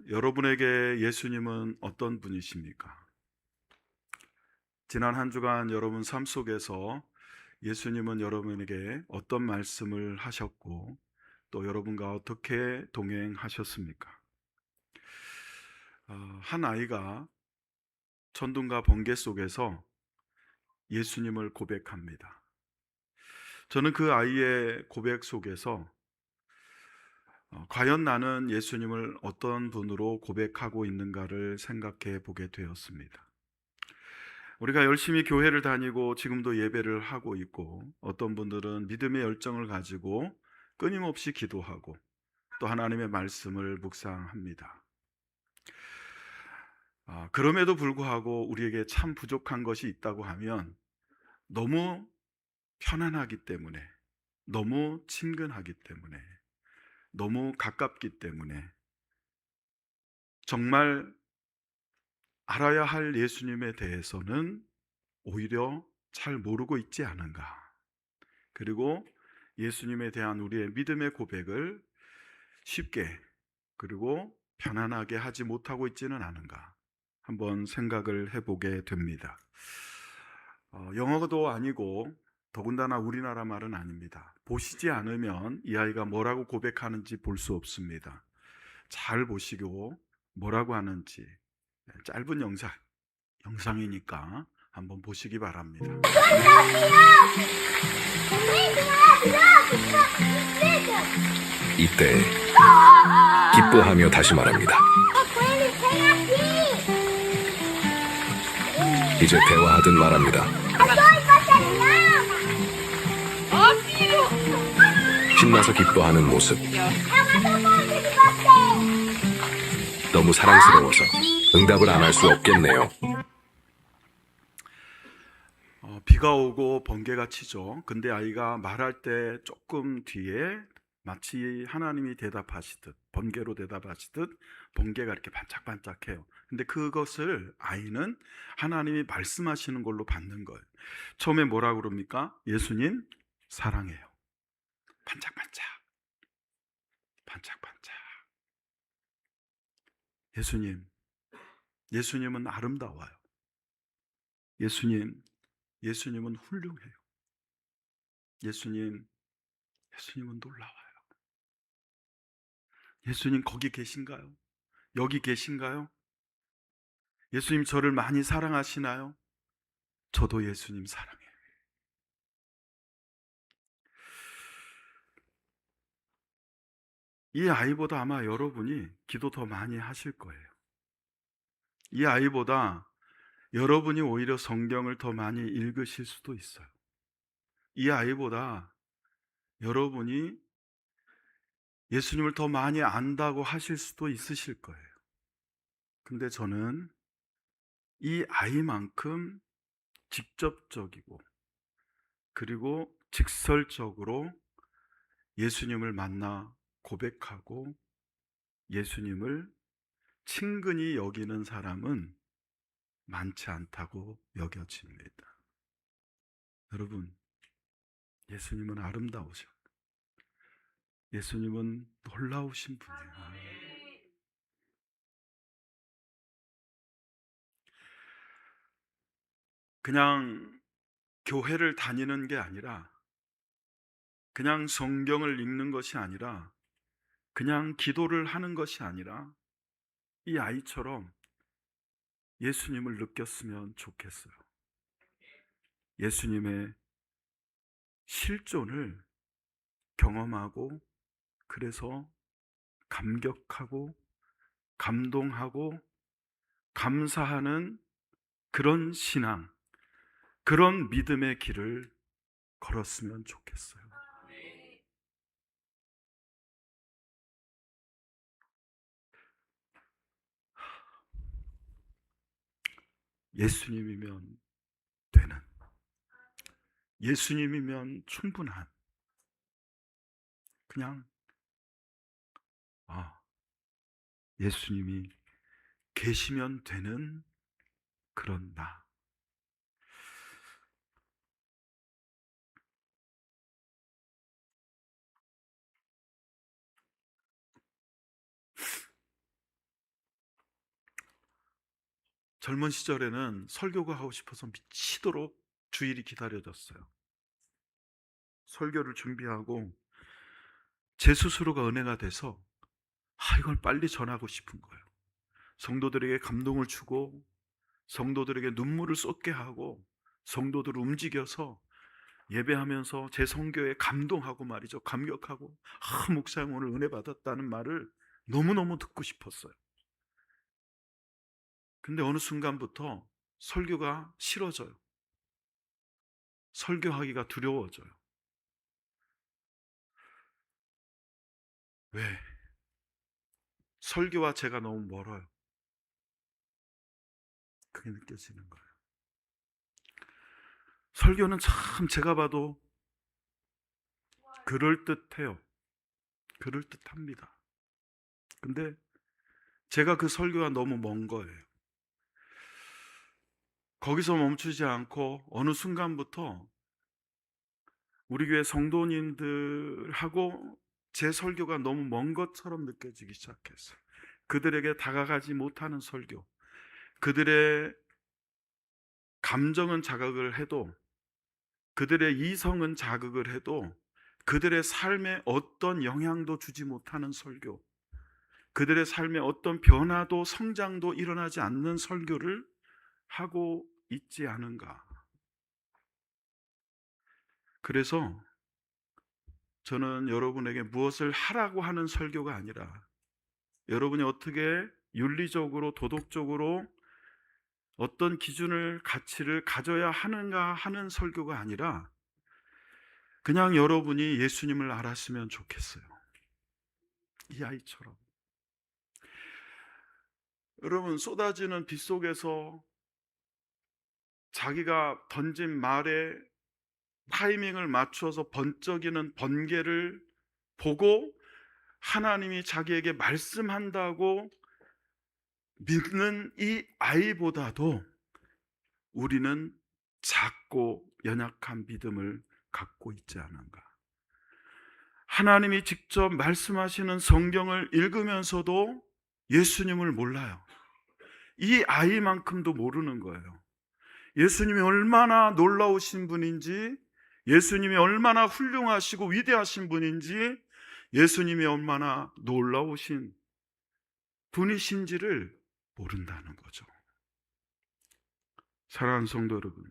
여러분에게 예수님은 어떤 분이십니까? 지난 한 주간 여러분 삶 속에서 예수님은 여러분에게 어떤 말씀을 하셨고 또 여러분과 어떻게 동행하셨습니까? 한 아이가 천둥과 번개 속에서 예수님을 고백합니다. 저는 그 아이의 고백 속에서 과연 나는 예수님을 어떤 분으로 고백하고 있는가를 생각해 보게 되었습니다. 우리가 열심히 교회를 다니고 지금도 예배를 하고 있고, 어떤 분들은 믿음의 열정을 가지고 끊임없이 기도하고 또 하나님의 말씀을 묵상합니다. 그럼에도 불구하고 우리에게 참 부족한 것이 있다고 하면 너무 편안하기 때문에, 너무 친근하기 때문에, 너무 가깝기 때문에 정말 알아야 할 예수님에 대해서는 오히려 잘 모르고 있지 않은가. 그리고 예수님에 대한 우리의 믿음의 고백을 쉽게 그리고 편안하게 하지 못하고 있지는 않은가 한번 생각을 해보게 됩니다. 영어도 아니고 더군다나 우리나라 말은 아닙니다. 보시지 않으면 이 아이가 뭐라고 고백하는지 볼 수 없습니다. 잘 보시고 뭐라고 하는지 짧은 영상이니까 한번 보시기 바랍니다. 이때 기뻐하며 다시 말합니다. 이제 대화하듯 말합니다. 신나서 기뻐하는 모습, 너무 사랑스러워서 응답을 안 할 수 없겠네요. 비가 오고 번개가 치죠. 근데 아이가 말할 때 조금 뒤에 마치 하나님이 대답하시듯, 번개로 대답하시듯 번개가 이렇게 반짝반짝해요. 근데 그것을 아이는 하나님이 말씀하시는 걸로 받는 거예요. 처음에 뭐라고 그럽니까? 예수님 사랑해요. 반짝반짝, 반짝반짝. 예수님은 아름다워요. 예수님은 훌륭해요. 예수님은 놀라워요. 예수님 거기 계신가요? 여기 계신가요? 예수님 저를 많이 사랑하시나요? 저도 예수님 사랑해요. 이 아이보다 아마 여러분이 기도 더 많이 하실 거예요. 이 아이보다 여러분이 오히려 성경을 더 많이 읽으실 수도 있어요. 이 아이보다 여러분이 예수님을 더 많이 안다고 하실 수도 있으실 거예요. 근데 저는 이 아이만큼 직접적이고 그리고 직설적으로 예수님을 만나 고백하고 예수님을 친근히 여기는 사람은 많지 않다고 여겨집니다. 여러분, 예수님은 아름다우셔. 예수님은 놀라우신 분이에요. 그냥 교회를 다니는 게 아니라, 그냥 성경을 읽는 것이 아니라, 그냥 기도를 하는 것이 아니라 이 아이처럼 예수님을 느꼈으면 좋겠어요. 예수님의 실존을 경험하고 그래서 감격하고 감동하고 감사하는 그런 신앙, 그런 믿음의 길을 걸었으면 좋겠어요. 예수님이면 되는, 예수님이면 충분한, 그냥 예수님이 계시면 되는 그런 나. 젊은 시절에는 설교가 하고 싶어서 미치도록 주일이 기다려졌어요. 설교를 준비하고 제 스스로가 은혜가 돼서 이걸 빨리 전하고 싶은 거예요. 성도들에게 감동을 주고 성도들에게 눈물을 쏟게 하고 성도들을 움직여서 예배하면서 제 선교에 감동하고 말이죠. 감격하고 목사님 오늘 은혜 받았다는 말을 너무너무 듣고 싶었어요. 근데 어느 순간부터 설교가 싫어져요. 설교하기가 두려워져요. 왜? 설교와 제가 너무 멀어요. 그게 느껴지는 거예요. 설교는 참 제가 봐도 그럴듯해요. 그럴듯합니다. 근데 제가 그 설교가 너무 먼 거예요. 거기서 멈추지 않고 어느 순간부터 우리 교회 성도님들하고 제 설교가 너무 먼 것처럼 느껴지기 시작했어요. 그들에게 다가가지 못하는 설교, 그들의 감정은 자극을 해도, 그들의 이성은 자극을 해도 그들의 삶에 어떤 영향도 주지 못하는 설교, 그들의 삶에 어떤 변화도 성장도 일어나지 않는 설교를 하고 있지 않은가. 그래서 저는 여러분에게 무엇을 하라고 하는 설교가 아니라 여러분이 어떻게 윤리적으로 도덕적으로 어떤 기준을 가치를 가져야 하는가 하는 설교가 아니라 그냥 여러분이 예수님을 알았으면 좋겠어요. 이 아이처럼. 여러분, 쏟아지는 빗 속에서 자기가 던진 말에 타이밍을 맞춰서 번쩍이는 번개를 보고 하나님이 자기에게 말씀한다고 믿는 이 아이보다도 우리는 작고 연약한 믿음을 갖고 있지 않은가. 하나님이 직접 말씀하시는 성경을 읽으면서도 예수님을 몰라요. 이 아이만큼도 모르는 거예요. 예수님이 얼마나 놀라우신 분인지, 예수님이 얼마나 훌륭하시고 위대하신 분인지, 예수님이 얼마나 놀라우신 분이신지를 모른다는 거죠. 사랑하는 성도 여러분,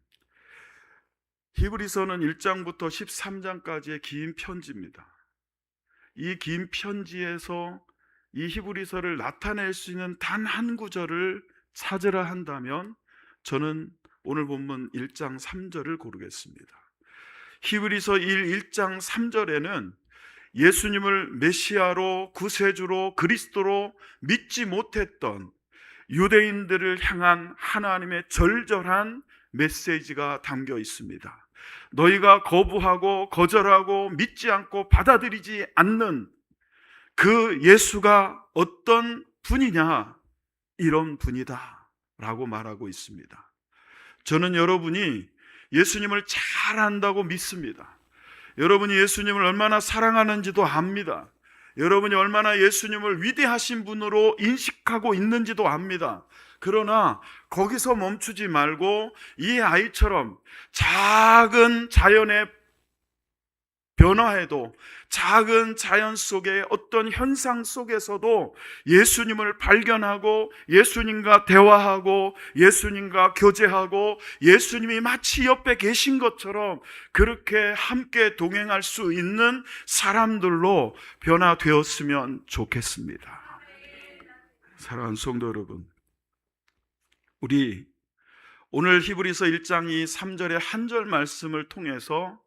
히브리서는 1장부터 13장까지의 긴 편지입니다. 이 긴 편지에서 이 히브리서를 나타낼 수 있는 단 한 구절을 찾으라 한다면 저는 오늘 본문 1장 3절을 고르겠습니다. 히브리서 1장 3절에는 예수님을 메시아로, 구세주로, 그리스도로 믿지 못했던 유대인들을 향한 하나님의 절절한 메시지가 담겨 있습니다. 너희가 거부하고 거절하고 믿지 않고 받아들이지 않는 그 예수가 어떤 분이냐, 이런 분이다 라고 말하고 있습니다. 저는 여러분이 예수님을 잘 안다고 믿습니다. 여러분이 예수님을 얼마나 사랑하는지도 압니다. 여러분이 얼마나 예수님을 위대하신 분으로 인식하고 있는지도 압니다. 그러나 거기서 멈추지 말고 이 아이처럼 작은 자연의 변화에도, 작은 자연 속의 어떤 현상 속에서도 예수님을 발견하고 예수님과 대화하고 예수님과 교제하고 예수님이 마치 옆에 계신 것처럼 그렇게 함께 동행할 수 있는 사람들로 변화되었으면 좋겠습니다. 사랑하는 성도 여러분, 우리 오늘 히브리서 1장 3절의 한 절 말씀을 통해서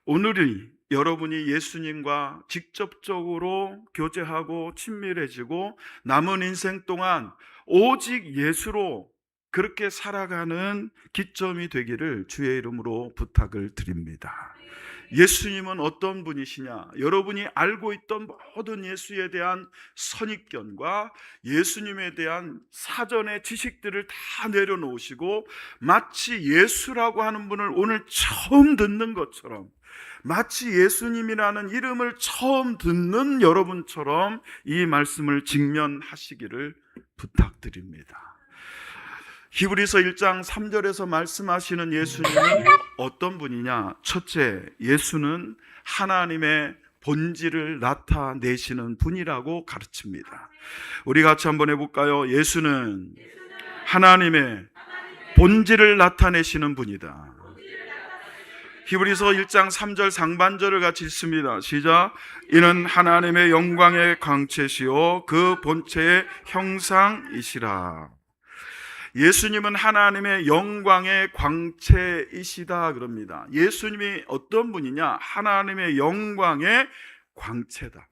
오늘이 여러분이 예수님과 직접적으로 교제하고 친밀해지고 남은 인생 동안 오직 예수로 그렇게 살아가는 기점이 되기를 주의 이름으로 부탁을 드립니다. 예수님은 어떤 분이시냐? 여러분이 알고 있던 모든 예수에 대한 선입견과 예수님에 대한 사전의 지식들을 다 내려놓으시고 마치 예수라고 하는 분을 오늘 처음 듣는 것처럼, 마치 예수님이라는 이름을 처음 듣는 여러분처럼 이 말씀을 직면하시기를 부탁드립니다. 히브리서 1장 3절에서 말씀하시는 예수님은 어떤 분이냐? 첫째, 예수는 하나님의 본질을 나타내시는 분이라고 가르칩니다. 우리 같이 한번 해볼까요? 예수는 하나님의 본질을 나타내시는 분이다. 히브리서 1장 3절 상반절을 같이 읽습니다. 시작. 이는 하나님의 영광의 광채시요 그 본체의 형상이시라. 예수님은 하나님의 영광의 광채이시다 그럽니다. 예수님이 어떤 분이냐? 하나님의 영광의 광채다.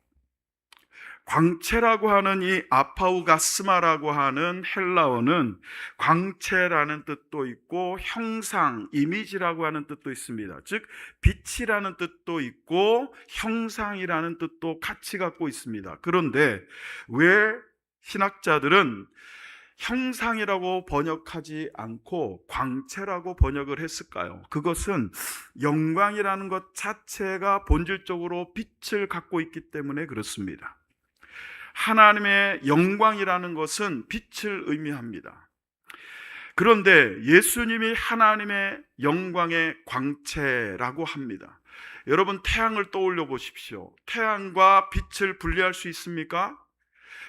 광채라고 하는 이 아파우가스마라고 하는 헬라어는 광채라는 뜻도 있고 형상, 이미지라고 하는 뜻도 있습니다. 즉 빛이라는 뜻도 있고 형상이라는 뜻도 같이 갖고 있습니다. 그런데 왜 신학자들은 형상이라고 번역하지 않고 광채라고 번역을 했을까요? 그것은 영광이라는 것 자체가 본질적으로 빛을 갖고 있기 때문에 그렇습니다. 하나님의 영광이라는 것은 빛을 의미합니다. 그런데 예수님이 하나님의 영광의 광채라고 합니다. 여러분, 태양을 떠올려 보십시오. 태양과 빛을 분리할 수 있습니까?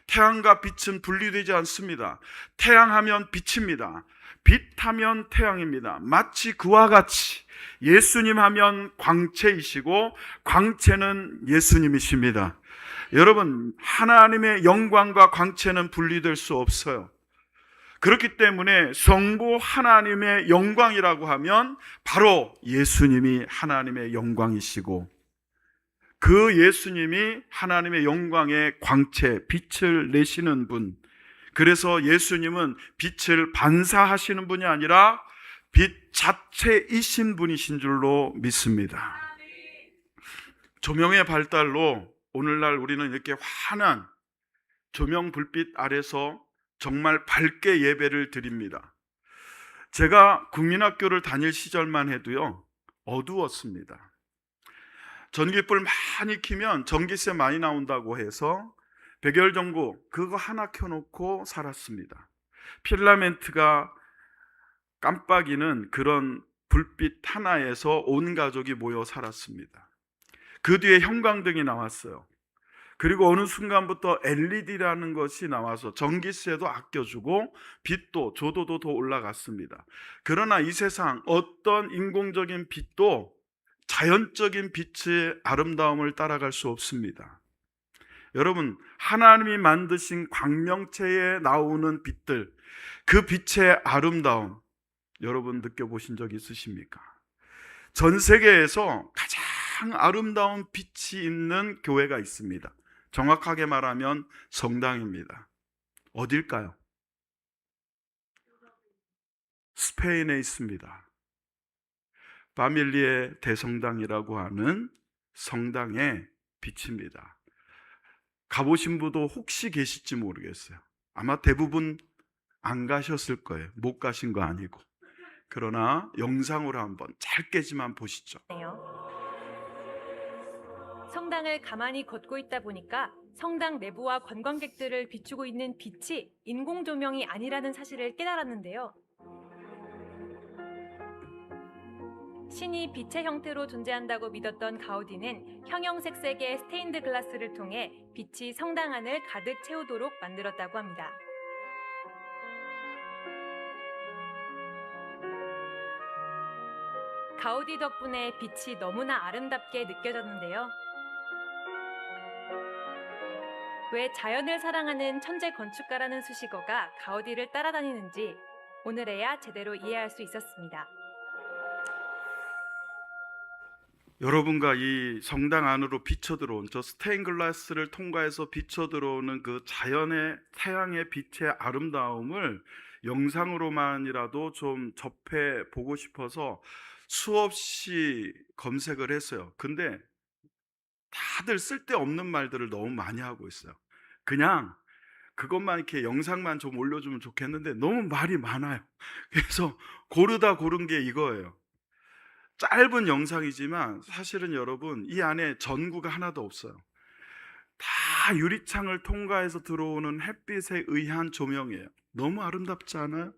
태양과 빛은 분리되지 않습니다. 태양하면 빛입니다. 빛하면 태양입니다. 마치 그와 같이 예수님 하면 광채이시고 광채는 예수님이십니다. 여러분, 하나님의 영광과 광채는 분리될 수 없어요. 그렇기 때문에 성부 하나님의 영광이라고 하면 바로 예수님이 하나님의 영광이시고 그 예수님이 하나님의 영광의 광채, 빛을 내시는 분. 그래서 예수님은 빛을 반사하시는 분이 아니라 빛 자체이신 분이신 줄로 믿습니다. 조명의 발달로 오늘날 우리는 이렇게 환한 조명 불빛 아래서 정말 밝게 예배를 드립니다. 제가 국민학교를 다닐 시절만 해도요, 어두웠습니다. 전기불 많이 켜면 전기세 많이 나온다고 해서 백열전구 그거 하나 켜놓고 살았습니다. 필라멘트가 깜빡이는 그런 불빛 하나에서 온 가족이 모여 살았습니다. 그 뒤에 형광등이 나왔어요. 그리고 어느 순간부터 LED라는 것이 나와서 전기세도 아껴주고 빛도 조도도 더 올라갔습니다. 그러나 이 세상 어떤 인공적인 빛도 자연적인 빛의 아름다움을 따라갈 수 없습니다. 여러분, 하나님이 만드신 광명체에 나오는 빛들, 그 빛의 아름다움 여러분 느껴보신 적 있으십니까? 전 세계에서 가장 아름다운 빛이 있는 교회가 있습니다. 정확하게 말하면 성당입니다. 어딜까요? 스페인에 있습니다. 파밀리에 대성당이라고 하는 성당의 빛입니다. 가보신 분도 혹시 계실지 모르겠어요. 아마 대부분 안 가셨을 거예요. 못 가신 거 아니고. 그러나 영상으로 한번 짧게지만 보시죠. 성당을 가만히 걷고 있다 보니까 성당 내부와 관광객들을 비추고 있는 빛이 인공 조명이 아니라는 사실을 깨달았는데요. 신이 빛의 형태로 존재한다고 믿었던 가우디는 형형색색의 스테인드 글라스를 통해 빛이 성당 안을 가득 채우도록 만들었다고 합니다. 가우디 덕분에 빛이 너무나 아름답게 느껴졌는데요. 왜 자연을 사랑하는 천재 건축가라는 수식어가 가우디를 따라다니는지 오늘에야 제대로 이해할 수 있었습니다. 여러분과 이 성당 안으로 비춰들어온 저 스테인글라스를 통과해서 비춰들어오는 그 자연의 태양의 빛의 아름다움을 영상으로만이라도 좀 접해 보고 싶어서 수없이 검색을 했어요. 근데 다들 쓸데없는 말들을 너무 많이 하고 있어요. 그냥 그것만 이렇게 영상만 좀 올려주면 좋겠는데 너무 말이 많아요. 그래서 고르다 고른 게 이거예요. 짧은 영상이지만 사실은 여러분 이 안에 전구가 하나도 없어요. 다 유리창을 통과해서 들어오는 햇빛에 의한 조명이에요. 너무 아름답지 않아요?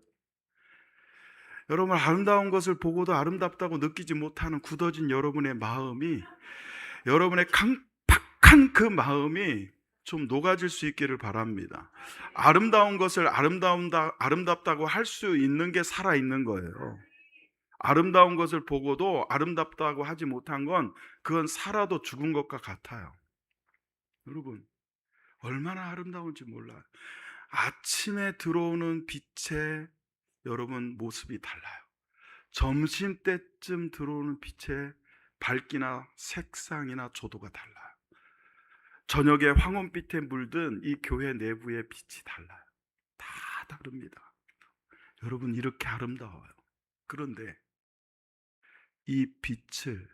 여러분, 아름다운 것을 보고도 아름답다고 느끼지 못하는 굳어진 여러분의 마음이, 여러분의 강팍한 그 마음이 좀 녹아질 수 있기를 바랍니다. 아름다운 것을 아름답다고 할 수 있는 게 살아있는 거예요. 아름다운 것을 보고도 아름답다고 하지 못한 건 그건 살아도 죽은 것과 같아요. 여러분, 얼마나 아름다운지 몰라요. 아침에 들어오는 빛의 여러분 모습이 달라요. 점심때쯤 들어오는 빛의 밝기나 색상이나 조도가 달라요. 저녁에 황혼빛에 물든 이 교회 내부의 빛이 달라요. 다 다릅니다. 여러분, 이렇게 아름다워요. 그런데 이 빛을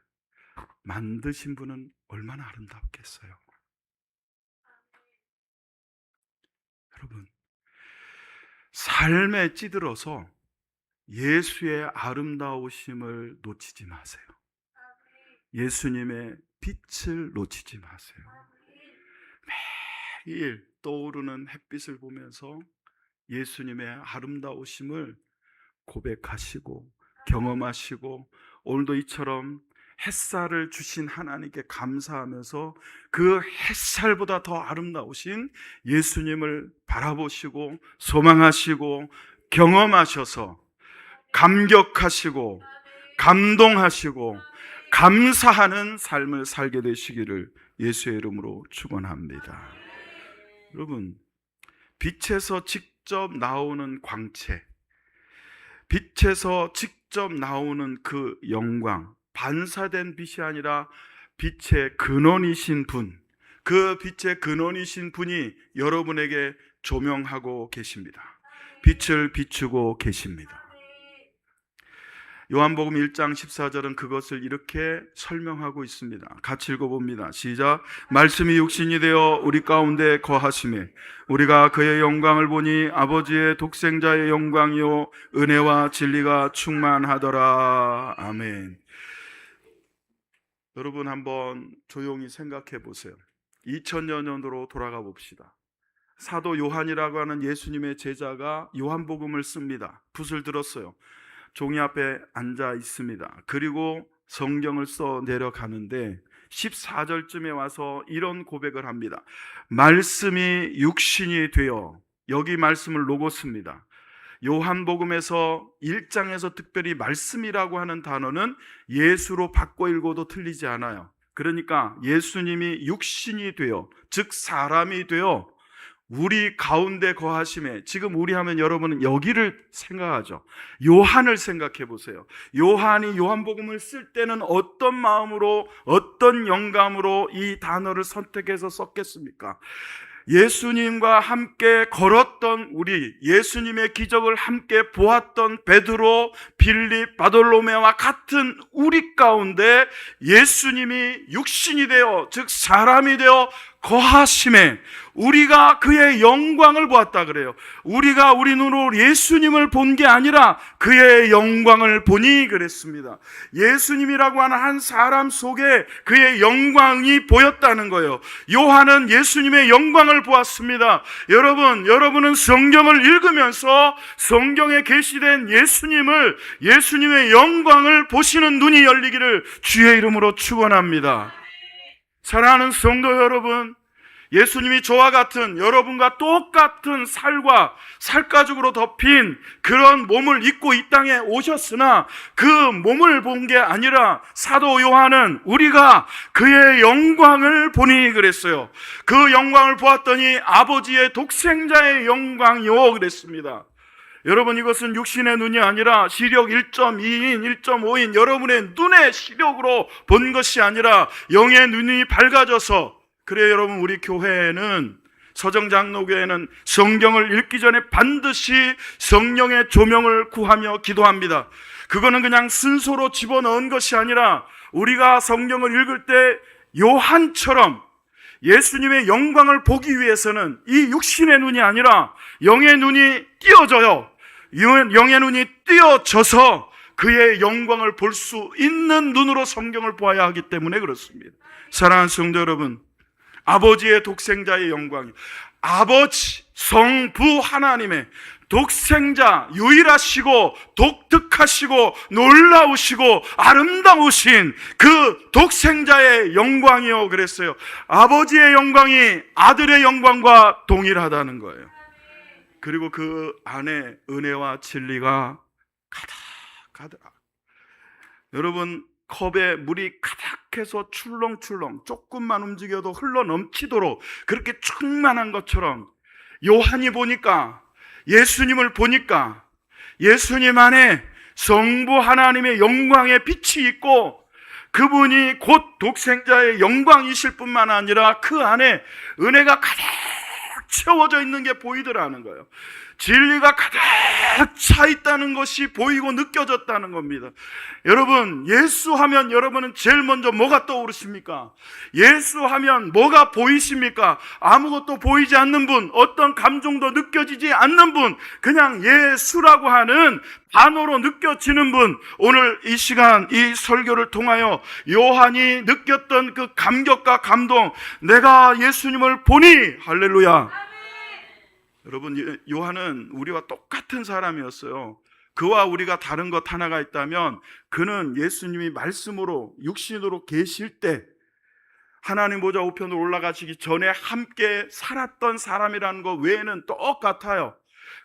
만드신 분은 얼마나 아름답겠어요. 여러분, 삶에 찌들어서 예수의 아름다우심을 놓치지 마세요. 예수님의 빛을 놓치지 마세요. 매일 떠오르는 햇빛을 보면서 예수님의 아름다우심을 고백하시고 경험하시고, 오늘도 이처럼 햇살을 주신 하나님께 감사하면서 그 햇살보다 더 아름다우신 예수님을 바라보시고 소망하시고 경험하셔서 감격하시고 감동하시고 감사하는 삶을 살게 되시기를 예수의 이름으로 축원합니다. 여러분, 빛에서 직접 나오는 광채, 빛에서 직접 나오는 그 영광, 반사된 빛이 아니라 빛의 근원이신 분, 그 빛의 근원이신 분이 여러분에게 조명하고 계십니다. 빛을 비추고 계십니다. 요한복음 1장 14절은 그것을 이렇게 설명하고 있습니다. 같이 읽어봅니다. 시작. 말씀이 육신이 되어 우리 가운데 거하시매 우리가 그의 영광을 보니 아버지의 독생자의 영광이요 은혜와 진리가 충만하더라. 아멘. 여러분, 한번 조용히 생각해 보세요. 2000여 년으로 돌아가 봅시다. 사도 요한이라고 하는 예수님의 제자가 요한복음을 씁니다. 붓을 들었어요. 종이 앞에 앉아 있습니다. 그리고 성경을 써 내려가는데 14절쯤에 와서 이런 고백을 합니다. 말씀이 육신이 되어, 여기 말씀을 로고스입니다. 요한복음에서 1장에서 특별히 말씀이라고 하는 단어는 예수로 바꿔 읽어도 틀리지 않아요. 그러니까 예수님이 육신이 되어, 즉 사람이 되어 우리 가운데 거하심에, 지금 우리 하면 여러분은 여기를 생각하죠. 요한을 생각해 보세요. 요한이 요한복음을 쓸 때는 어떤 마음으로, 어떤 영감으로 이 단어를 선택해서 썼겠습니까? 예수님과 함께 걸었던 우리, 예수님의 기적을 함께 보았던 베드로, 빌립, 바돌로메와 같은 우리 가운데 예수님이 육신이 되어, 즉 사람이 되어 거하심에 우리가 그의 영광을 보았다 그래요. 우리가 우리 눈으로 예수님을 본 게 아니라 그의 영광을 보니 그랬습니다. 예수님이라고 하는 한 사람 속에 그의 영광이 보였다는 거예요. 요한은 예수님의 영광을 보았습니다. 여러분은 성경을 읽으면서 성경에 계시된 예수님의 영광을 보시는 눈이 열리기를 주의 이름으로 축원합니다. 사랑하는 성도 여러분, 예수님이 저와 같은, 여러분과 똑같은 살가죽으로 덮인 그런 몸을 입고 이 땅에 오셨으나 그 몸을 본 게 아니라 사도 요한은 우리가 그의 영광을 보니 그랬어요. 그 영광을 보았더니 아버지의 독생자의 영광이요 그랬습니다. 여러분, 이것은 육신의 눈이 아니라 시력 1.2인, 1.5인 여러분의 눈의 시력으로 본 것이 아니라 영의 눈이 밝아져서, 그래요 여러분, 우리 교회에는, 서정장로교회는 성경을 읽기 전에 반드시 성령의 조명을 구하며 기도합니다. 그거는 그냥 순서로 집어넣은 것이 아니라 우리가 성경을 읽을 때 요한처럼 예수님의 영광을 보기 위해서는 이 육신의 눈이 아니라 영의 눈이 띄어져요. 영의 눈이 띄어져서 그의 영광을 볼 수 있는 눈으로 성경을 보아야 하기 때문에 그렇습니다. 사랑하는 성도 여러분, 아버지의 독생자의 영광이, 아버지 성부 하나님의 독생자, 유일하시고 독특하시고 놀라우시고 아름다우신 그 독생자의 영광이요 그랬어요. 아버지의 영광이 아들의 영광과 동일하다는 거예요. 그리고 그 안에 은혜와 진리가 가득. 여러분, 컵에 물이 가득해서 출렁출렁 조금만 움직여도 흘러 넘치도록 그렇게 충만한 것처럼 요한이 보니까, 예수님을 보니까 예수님 안에 성부 하나님의 영광의 빛이 있고, 그분이 곧 독생자의 영광이실 뿐만 아니라 그 안에 은혜가 가득 채워져 있는 게 보이더라는 거예요. 진리가 가득 차 있다는 것이 보이고 느껴졌다는 겁니다. 여러분, 예수하면 여러분은 제일 먼저 뭐가 떠오르십니까? 예수하면 뭐가 보이십니까? 아무것도 보이지 않는 분, 어떤 감정도 느껴지지 않는 분, 그냥 예수라고 하는 단어로 느껴지는 분, 오늘 이 시간 이 설교를 통하여 요한이 느꼈던 그 감격과 감동, 내가 예수님을 보니, 할렐루야. 여러분, 요한은 우리와 똑같은 사람이었어요. 그와 우리가 다른 것 하나가 있다면, 그는 예수님이 말씀으로 육신으로 계실 때 하나님 보좌 우편으로 올라가시기 전에 함께 살았던 사람이라는 것 외에는 똑같아요.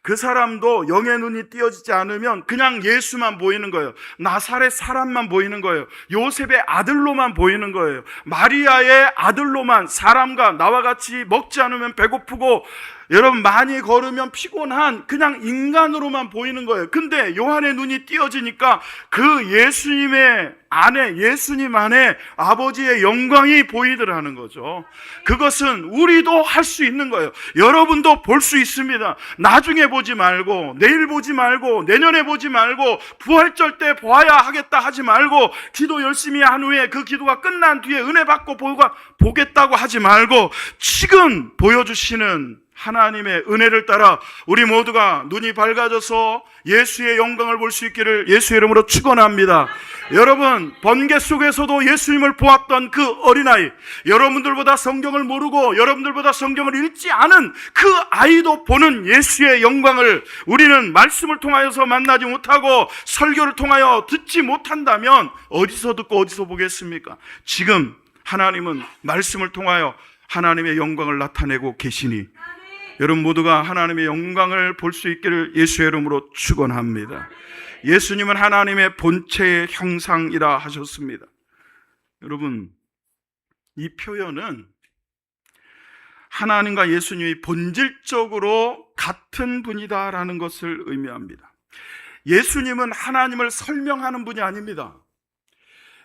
그 사람도 영의 눈이 띄어지지 않으면 그냥 예수만 보이는 거예요. 나사렛 사람만 보이는 거예요. 요셉의 아들로만 보이는 거예요. 마리아의 아들로만, 사람과 나와 같이 먹지 않으면 배고프고 여러분 많이 걸으면 피곤한 그냥 인간으로만 보이는 거예요. 근데 요한의 눈이 띄어지니까 그 예수님의 안에, 예수님 안에 아버지의 영광이 보이더라는 거죠. 그것은 우리도 할 수 있는 거예요. 여러분도 볼 수 있습니다. 나중에 보지 말고, 내일 보지 말고, 내년에 보지 말고, 부활절 때 보아야 하겠다 하지 말고, 기도 열심히 한 후에 그 기도가 끝난 뒤에 은혜 받고 보겠다고 하지 말고, 지금 보여주시는 하나님의 은혜를 따라 우리 모두가 눈이 밝아져서 예수의 영광을 볼 수 있기를 예수의 이름으로 축원합니다. 여러분, 번개 속에서도 예수님을 보았던 그 어린아이, 여러분들보다 성경을 모르고 여러분들보다 성경을 읽지 않은 그 아이도 보는 예수의 영광을 우리는 말씀을 통하여서 만나지 못하고 설교를 통하여 듣지 못한다면 어디서 듣고 어디서 보겠습니까? 지금 하나님은 말씀을 통하여 하나님의 영광을 나타내고 계시니 여러분 모두가 하나님의 영광을 볼 수 있기를 예수의 이름으로 축원합니다. 예수님은 하나님의 본체의 형상이라 하셨습니다. 여러분, 이 표현은 하나님과 예수님이 본질적으로 같은 분이다라는 것을 의미합니다. 예수님은 하나님을 설명하는 분이 아닙니다.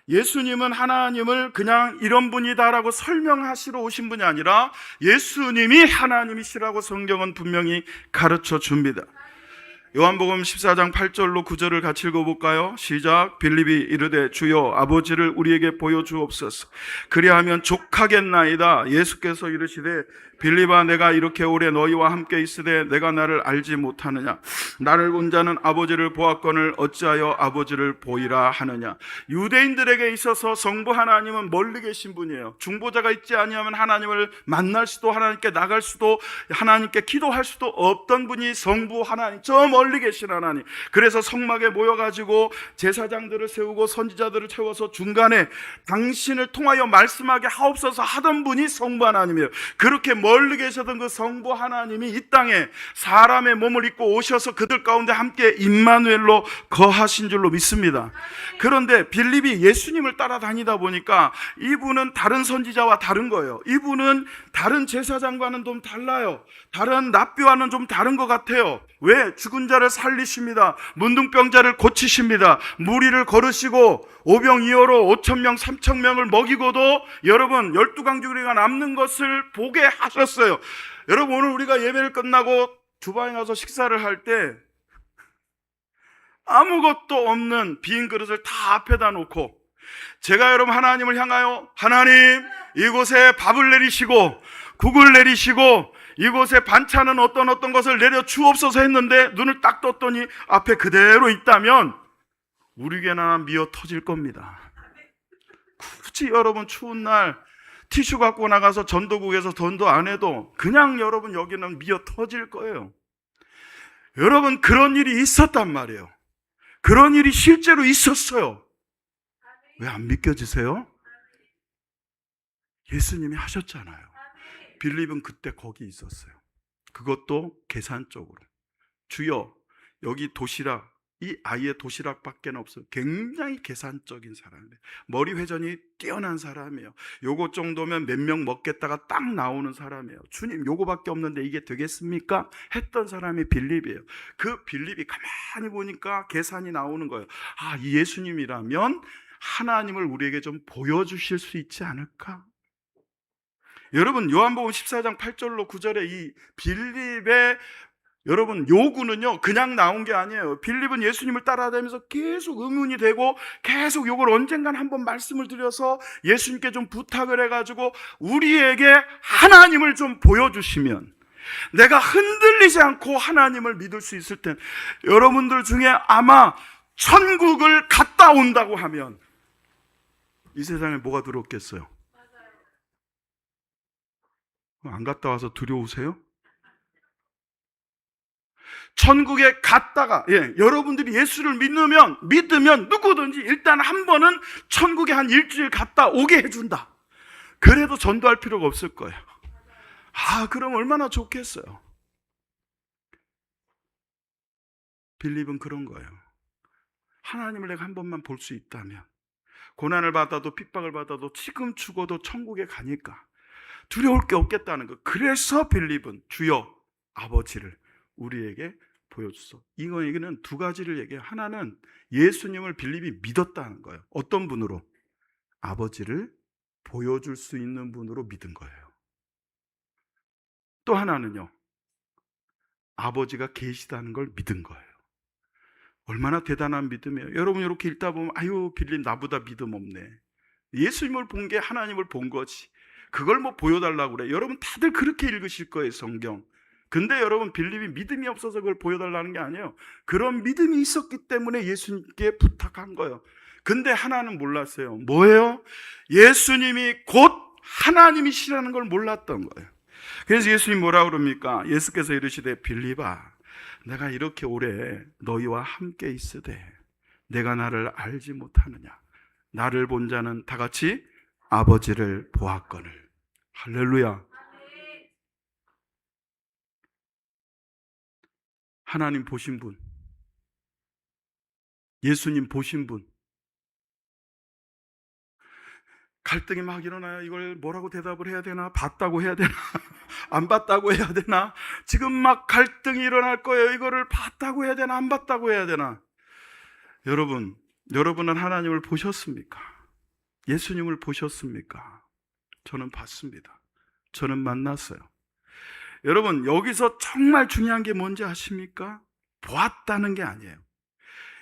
예수님은 하나님을 그냥 이런 분이다라고 설명하시러 오신 분이 아니라 예수님이 하나님이시라고 성경은 분명히 가르쳐 줍니다. 요한복음 14장 8절로 9절을 같이 읽어볼까요? 시작. 빌립이 이르되 주여 아버지를 우리에게 보여주옵소서. 그리하면 족하겠나이다. 예수께서 이르시되 빌립아 내가 이렇게 오래 너희와 함께 있으되 내가 나를 알지 못하느냐? 나를 본 자는 아버지를 보았거늘 어찌하여 아버지를 보이라 하느냐? 유대인들에게 있어서 성부 하나님은 멀리 계신 분이에요. 중보자가 있지 아니하면 하나님을 만날 수도, 하나님께 나갈 수도, 하나님께 기도할 수도 없던 분이 성부 하나님, 저 멀리 계신 하나님. 그래서 성막에 모여가지고 제사장들을 세우고 선지자들을 채워서 중간에 당신을 통하여 말씀하게 하옵소서 하던 분이 성부 하나님이에요. 그렇게 멀리 계셨던 그 성부 하나님이 이 땅에 사람의 몸을 입고 오셔서 그들 가운데 함께 임마누엘로 거하신 줄로 믿습니다. 그런데 빌립이 예수님을 따라다니다 보니까 이분은 다른 선지자와 다른 거예요. 이분은 다른 제사장과는 좀 달라요. 다른 납비와는 좀 다른 것 같아요. 왜? 죽은 자를 살리십니다. 문둥병자를 고치십니다. 무리를 걸으시고 오병이어로 5,000명 3,000명을 먹이고도 여러분 12강주리가 남는 것을 보게 하셨어요. 여러분, 오늘 우리가 예배를 끝나고 주방에 가서 식사를 할 때 아무것도 없는 빈 그릇을 다 앞에다 놓고 제가 여러분 하나님을 향하여 하나님 이곳에 밥을 내리시고 국을 내리시고 이곳에 반찬은 어떤 것을 내려 주옵소서 했는데 눈을 딱 떴더니 앞에 그대로 있다면 우리게나 미어 터질 겁니다. 굳이 여러분 추운 날 티슈 갖고 나가서 전도국에서 전도 안 해도 그냥 여러분 여기는 미어 터질 거예요. 여러분, 그런 일이 있었단 말이에요. 그런 일이 실제로 있었어요. 왜 안 믿겨지세요? 예수님이 하셨잖아요. 빌립은 그때 거기 있었어요. 그것도 계산적으로. 주여, 여기 도시락, 이 아이의 도시락밖에 없어요. 굉장히 계산적인 사람이에요. 머리 회전이 뛰어난 사람이에요. 요거 정도면 몇 명 먹겠다가 딱 나오는 사람이에요. 주님, 요거밖에 없는데 이게 되겠습니까? 했던 사람이 빌립이에요. 그 빌립이 가만히 보니까 계산이 나오는 거예요. 아, 이 예수님이라면 하나님을 우리에게 좀 보여주실 수 있지 않을까? 여러분, 요한복음 14장 8절로 9절에 이 빌립의 여러분 요구는요 그냥 나온 게 아니에요. 빌립은 예수님을 따라다니면서 계속 의문이 되고 계속 요걸 언젠간 한번 말씀을 드려서 예수님께 좀 부탁을 해가지고 우리에게 하나님을 좀 보여주시면 내가 흔들리지 않고 하나님을 믿을 수 있을 땐 여러분들 중에 아마 천국을 갔다 온다고 하면 이 세상에 뭐가 들어오겠어요? 안 갔다 와서 두려우세요? 천국에 갔다가 여러분들이 예수를 믿으면 누구든지 일단 한 번은 천국에 한 일주일 갔다 오게 해준다. 그래도 전도할 필요가 없을 거예요. 아, 그럼 얼마나 좋겠어요. 빌립은 그런 거예요. 하나님을 내가 한 번만 볼 수 있다면 고난을 받아도 핍박을 받아도 지금 죽어도 천국에 가니까 두려울 게 없겠다는 거. 그래서 빌립은 주여 아버지를 우리에게 보여줬어. 이거는 두 가지를 얘기해요. 하나는 예수님을 빌립이 믿었다는 거예요. 어떤 분으로? 아버지를 보여줄 수 있는 분으로 믿은 거예요. 또 하나는요, 아버지가 계시다는 걸 믿은 거예요. 얼마나 대단한 믿음이에요. 여러분 이렇게 읽다 보면 아유 빌립 나보다 믿음 없네. 예수님을 본 게 하나님을 본 거지. 그걸 뭐 보여달라고 그래. 여러분 다들 그렇게 읽으실 거예요, 성경. 근데 여러분 빌립이 믿음이 없어서 그걸 보여달라는 게 아니에요. 그런 믿음이 있었기 때문에 예수님께 부탁한 거예요. 근데 하나는 몰랐어요. 뭐예요? 예수님이 곧 하나님이시라는 걸 몰랐던 거예요. 그래서 예수님 뭐라 그럽니까? 예수께서 이르시되 빌립아 내가 이렇게 오래 너희와 함께 있으되 내가 나를 알지 못하느냐? 나를 본 자는 다 같이 아버지를 보았거늘. 할렐루야. 하나님 보신 분, 예수님 보신 분, 갈등이 막 일어나요. 이걸 뭐라고 대답을 해야 되나? 봤다고 해야 되나? 안 봤다고 해야 되나? 지금 막 갈등이 일어날 거예요. 이거를 봤다고 해야 되나? 안 봤다고 해야 되나? 여러분은 하나님을 보셨습니까? 예수님을 보셨습니까? 저는 봤습니다. 저는 만났어요. 여러분 여기서 정말 중요한 게 뭔지 아십니까? 보았다는 게 아니에요.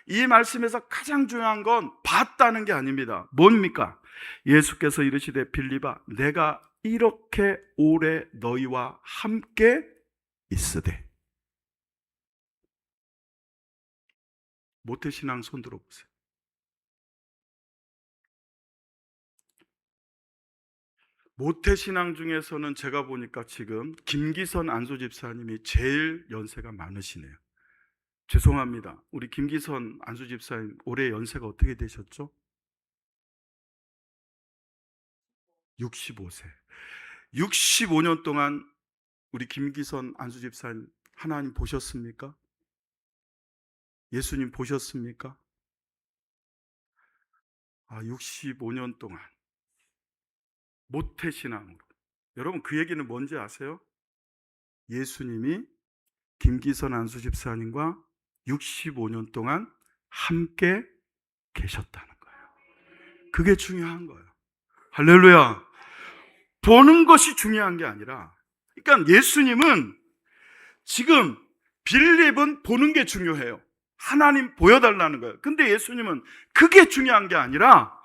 이 말씀에서 가장 중요한 건 봤다는 게 아닙니다. 뭡니까? 예수께서 이르시되 빌립아 내가 이렇게 오래 너희와 함께 있으되. 모태신앙 손 들어보세요. 모태신앙 중에서는 제가 보니까 지금 김기선 안수집사님이 제일 연세가 많으시네요. 죄송합니다. 우리 김기선 안수집사님 올해 연세가 어떻게 되셨죠? 65세. 65년 동안 우리 김기선 안수집사님 하나님 보셨습니까? 예수님 보셨습니까? 65년 동안 모태신앙으로. 여러분 그 얘기는 뭔지 아세요? 예수님이 김기선 안수집사님과 65년 동안 함께 계셨다는 거예요. 그게 중요한 거예요. 할렐루야. 보는 것이 중요한 게 아니라, 그러니까 예수님은 지금 빌립은 보는 게 중요해요. 하나님 보여달라는 거예요. 근데 예수님은 그게 중요한 게 아니라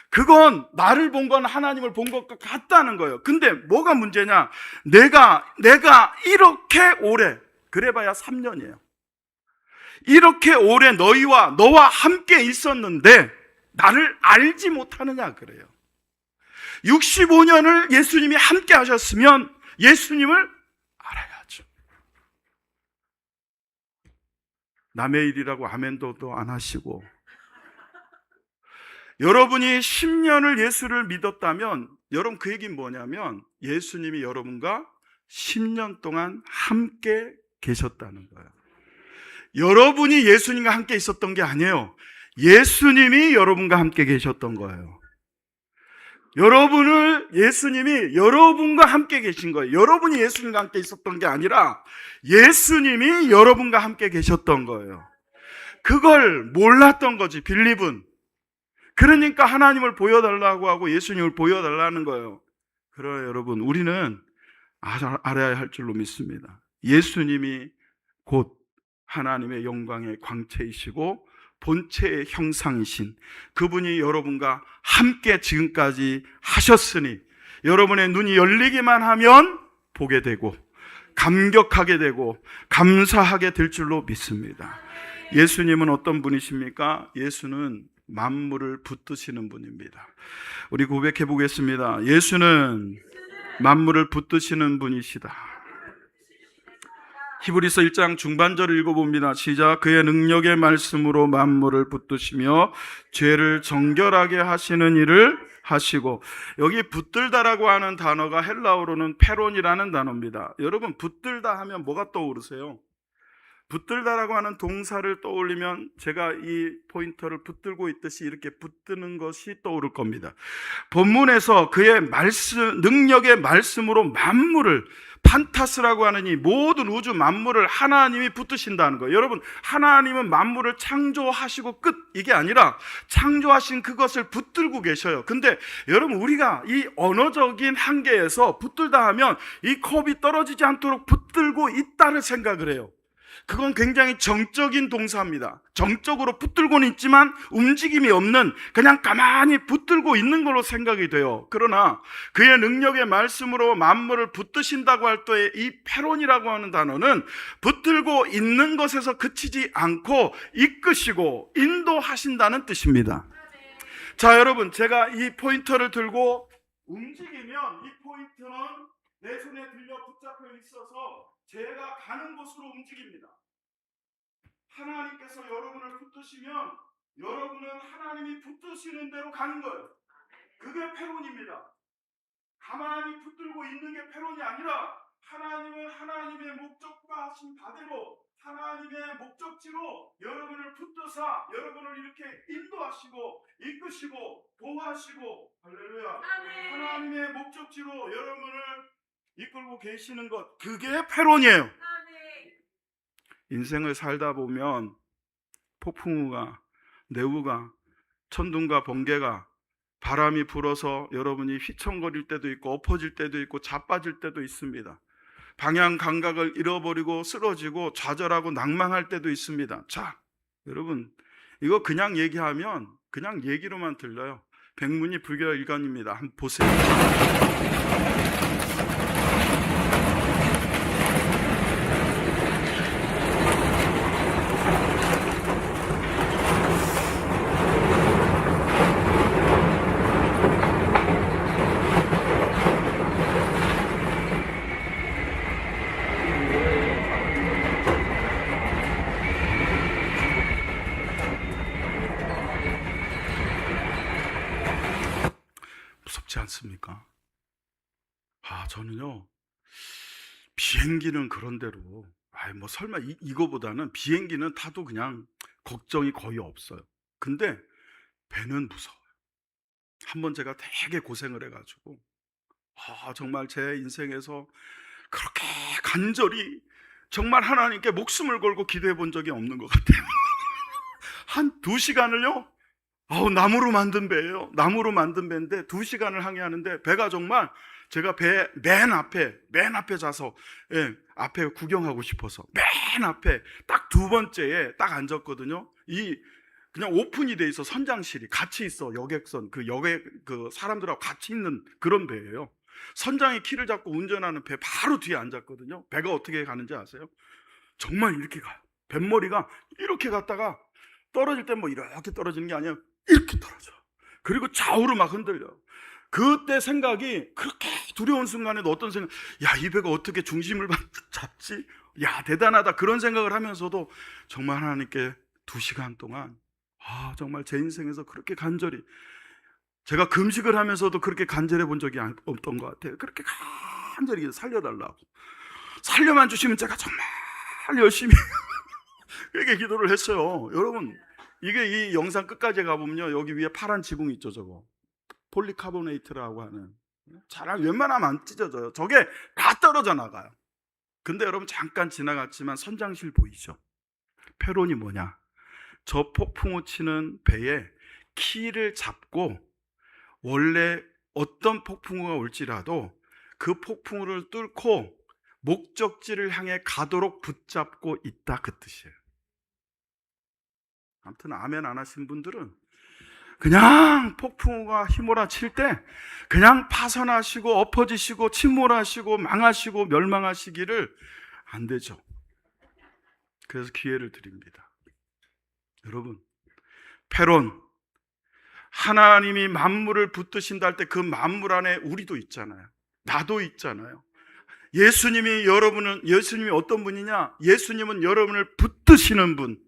그건 나를 본 건 하나님을 본 것과 같다는 거예요. 근데 뭐가 문제냐? 내가 이렇게 오래, 그래봐야 3년이에요. 이렇게 오래 너와 함께 있었는데 나를 알지 못하느냐 그래요. 65년을 예수님이 함께 하셨으면 예수님을 알아야죠. 남의 일이라고 아멘도 안 하시고. 여러분이 10년을 예수를 믿었다면 여러분 그 얘기는 뭐냐면 예수님이 여러분과 10년 동안 함께 계셨다는 거예요. 여러분이 예수님과 함께 있었던 게 아니에요. 예수님이 여러분과 함께 계셨던 거예요. 예수님이 여러분과 함께 계신 거예요. 여러분이 예수님과 함께 있었던 게 아니라 예수님이 여러분과 함께 계셨던 거예요. 그걸 몰랐던 거지, 빌립은. 그러니까 하나님을 보여달라고 하고 예수님을 보여달라는 거예요. 그러나 여러분, 우리는 알아야 할 줄로 믿습니다. 예수님이 곧 하나님의 영광의 광채이시고 본체의 형상이신 그분이 여러분과 함께 지금까지 하셨으니 여러분의 눈이 열리기만 하면 보게 되고 감격하게 되고 감사하게 될 줄로 믿습니다. 예수님은 어떤 분이십니까? 예수는 만물을 붙드시는 분입니다. 우리 고백해 보겠습니다. 예수는 만물을 붙드시는 분이시다. 히브리서 1장 중반절을 읽어봅니다. 시작. 그의 능력의 말씀으로 만물을 붙드시며 죄를 정결하게 하시는 일을 하시고. 여기 붙들다라고 하는 단어가 헬라어로는 페론이라는 단어입니다. 여러분, 붙들다 하면 뭐가 떠오르세요? 붙들다라고 하는 동사를 떠올리면 제가 이 포인터를 붙들고 있듯이 이렇게 붙드는 것이 떠오를 겁니다. 본문에서 그의 말씀, 능력의 말씀으로 만물을, 판타스라고 하는 이 모든 우주 만물을 하나님이 붙드신다는 거예요. 여러분, 하나님은 만물을 창조하시고 끝, 이게 아니라 창조하신 그것을 붙들고 계셔요. 근데 여러분, 우리가 이 언어적인 한계에서 붙들다 하면 이 컵이 떨어지지 않도록 붙들고 있다를 생각을 해요. 그건 굉장히 정적인 동사입니다. 정적으로 붙들고는 있지만 움직임이 없는, 그냥 가만히 붙들고 있는 걸로 생각이 돼요. 그러나 그의 능력의 말씀으로 만물을 붙드신다고 할 때 이 페론이라고 하는 단어는 붙들고 있는 것에서 그치지 않고 이끄시고 인도하신다는 뜻입니다. 자, 여러분, 제가 이 포인터를 들고 움직이면 이 포인트는 내 손에 들려 붙잡혀 있어서 제가 가는 곳으로 움직입니다. 하나님께서 여러분을 붙드시면 여러분은 하나님이 붙드시는 대로 가는 거예요. 그게 페론입니다. 가만히 붙들고 있는 게 페론이 아니라 하나님은 하나님의 목적화하신 바대로 하나님의 목적지로 여러분을 붙드사 여러분을 이렇게 인도하시고 이끄시고 보호하시고, 할렐루야, 하나님의 목적지로 여러분을 이끌고 계시는 것, 그게 페론이에요. 인생을 살다 보면 폭풍우가, 내우가, 천둥과 번개가, 바람이 불어서 여러분이 휘청거릴 때도 있고 엎어질 때도 있고 자빠질 때도 있습니다. 방향 감각을 잃어버리고 쓰러지고 좌절하고 낭망할 때도 있습니다. 자, 여러분, 이거 그냥 얘기하면 그냥 얘기로만 들려요. 백문이 불여일견입니다. 한번 보세요. 무섭지 않습니까? 저는요, 비행기는 그런대로, 뭐 설마 이거보다는 비행기는 타도 그냥 걱정이 거의 없어요. 근데 배는 무서워요. 한번 제가 되게 고생을 해가지고, 정말 제 인생에서 그렇게 간절히 정말 하나님께 목숨을 걸고 기도해 본 적이 없는 것 같아요. 한 2시간을요, 나무로 만든 배예요. 나무로 만든 배인데 2시간을 항해하는데 배가 정말, 제가 배 맨 앞에 자서, 앞에 구경하고 싶어서 맨 앞에 딱 2번째에 딱 앉았거든요. 그냥 오픈이 돼 있어. 선장실이 같이 있어. 여객선, 그 사람들하고 같이 있는 그런 배예요. 선장이 키를 잡고 운전하는 배 바로 뒤에 앉았거든요. 배가 어떻게 가는지 아세요? 정말 이렇게 가요. 뱃머리가 이렇게 갔다가 떨어질 때 뭐 이렇게 떨어지는 게 아니라 이렇게 떨어져. 그리고 좌우로 막 흔들려. 그때 생각이, 그렇게 두려운 순간에도 어떤 생각, 이 배가 어떻게 중심을 잡지? 야, 대단하다. 그런 생각을 하면서도 정말 하나님께 2시간 동안 정말 제 인생에서 그렇게 간절히, 제가 금식을 하면서도 그렇게 간절해 본 적이 없던 것 같아요. 그렇게 간절히 살려달라고. 살려만 주시면 제가 정말 열심히 그렇게 기도를 했어요. 여러분, 이게 이 영상 끝까지 가보면요, 여기 위에 파란 지붕이 있죠. 저거 폴리카보네이트라고 하는, 잘 웬만하면 안 찢어져요. 저게 다 떨어져 나가요. 근데 여러분, 잠깐 지나갔지만 선장실 보이죠? 페론이 뭐냐? 저 폭풍우 치는 배에 키를 잡고, 원래 어떤 폭풍우가 올지라도 그 폭풍우를 뚫고 목적지를 향해 가도록 붙잡고 있다, 그 뜻이에요. 아무튼 아멘 안 하신 분들은 그냥 폭풍우가 휘몰아칠 때 그냥 파선하시고 엎어지시고 침몰하시고 망하시고 멸망하시기를 안 되죠. 그래서 기회를 드립니다. 여러분, 페론, 하나님이 만물을 붙드신다 할 때 그 만물 안에 우리도 있잖아요. 나도 있잖아요. 예수님이 어떤 분이냐? 예수님은 여러분을 붙드시는 분.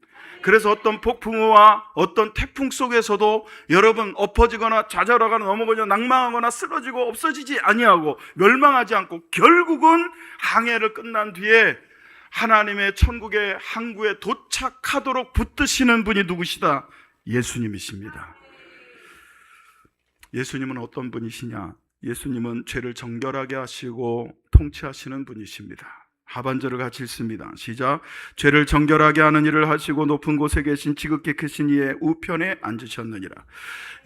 그래서 어떤 폭풍우와 어떤 태풍 속에서도 여러분 엎어지거나 좌절하거나 넘어가거나 낭망하거나 쓰러지고 없어지지 아니하고 멸망하지 않고 결국은 항해를 끝난 뒤에 하나님의 천국의 항구에 도착하도록 붙드시는 분이 누구시다? 예수님이십니다. 예수님은 어떤 분이시냐? 예수님은 죄를 정결하게 하시고 통치하시는 분이십니다. 하반절을 같이 읽습니다. 시작. 죄를 정결하게 하는 일을 하시고 높은 곳에 계신 지극히 크신 이의 우편에 앉으셨느니라.